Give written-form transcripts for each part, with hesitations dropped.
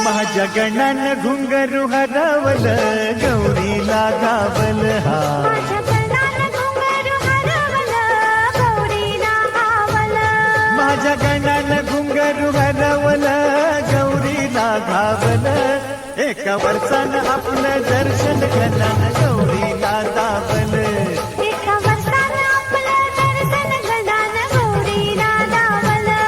माझ्या गणानं घुंगरू हरवलं गौरीला घावल हा. माझ्या गणानं घुंगरू हरवलं गौरीला घावलं. माझ्या गणानं घुंगरू हरवलं गौरीला घावलं. एका वर्षानं आपलं दर्शन गणानं गौरीला दावलं. एका वर्षानं आपलं दर्शन गणानं गौरीला दावलं.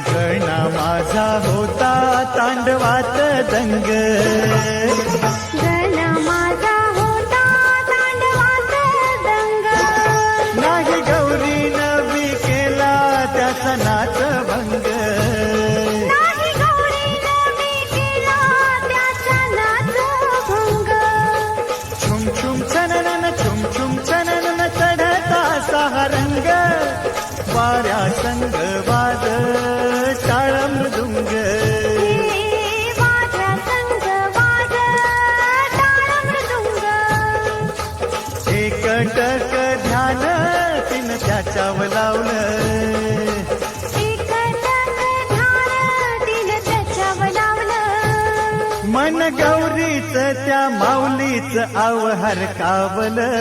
गणा माझा होता तांडवात दंग. गण माझा होता तांडवात दंग. नाही गौरीनं बी केला त्या सणाच भंग. नाही गौरीनं मी केला त्याचा नाच भंग. छुम छुम छननन छुम छुम छननन चढता सहा रंग. वाऱ्या संग वाद टाळ मृदुंग. हे वाद्या संग वाद टाळ मृदुंग. एकटक ध्यान तिन त्याच्यावर लावलं. एकटक ध्यान तिनं त्याच्यावर लावलं. मन गौरीच त्या माऊलीच आवहर कावलं.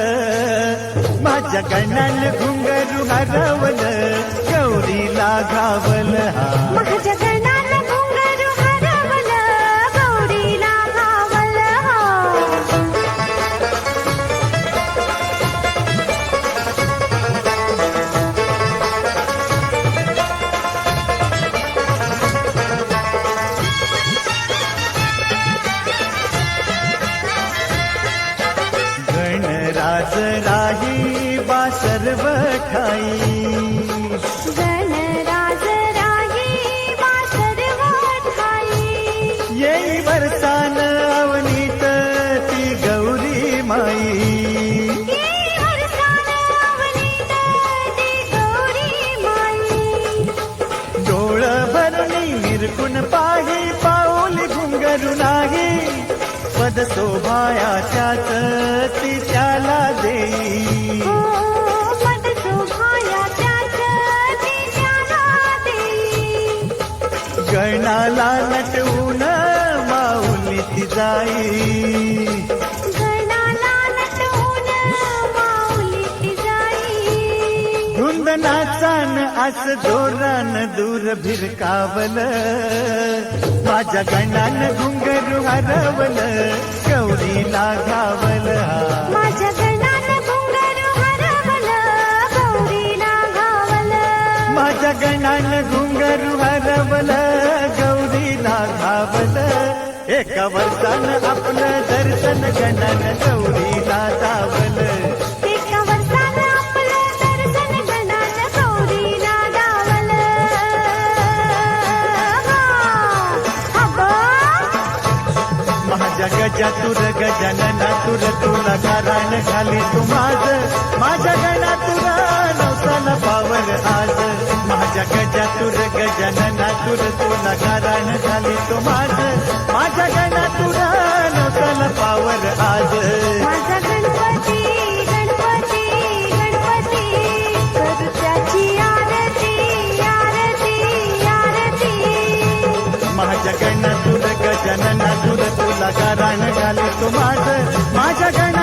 माझ्या गणानं घुंगरू हरवलं गौरीला घावलं हा. माझ्या गणानं घुंगरू हरवलं गौरीला घावलं हा. गणराज राही बा सर्व ठाई. गणराज राही बा सर्व ठाई. येई वर्षान अवनीत ती गौरी माई. येई वर्षानं अवनीत ती गौरी माई. डोळ भरणी निरखून पाही पाऊल घुंगरू नाही. पद शोभायाच्याच ती त्याला देई. हो पद शोभाया त्याच ती त्याला देई. गणाला नटवून माऊली ती जाई. गणाला नटवून माऊली जाई. धुंद नाचान आस जोरान दूर भिरकावलं. माझ्या गणानं घुंगरू हरवलं गौरीला घावलं हा. माझ्या गणानं घुंगरू हरवलं गौरीला घावलं. माझ्या गणानं घुंगरू हरवलं गौरीला घावलं. एका वर्षानं आपलं दर्शन गणानं गौरीला दावलं. एका वर्षानं आपलं दर्शन गणानं गौरीला दावलं. माझ्या गजा तुर गजानना तुर तुला गाराण घाली तू माझ. माझ्या गणा तुरा नवसाला पावर आज. माझ्या गजा तुर गजानना तुर तुला गाराण घाली तू माझ. माझ्या गणा तुरा नवसाला पावर आज. माझा गणपती गणपती गणपती करू त्याची आरती आरती आरती. माझ्या गणा तुर गजानना तुर तुला गाराण घाली तू माझ. माझ्या गणा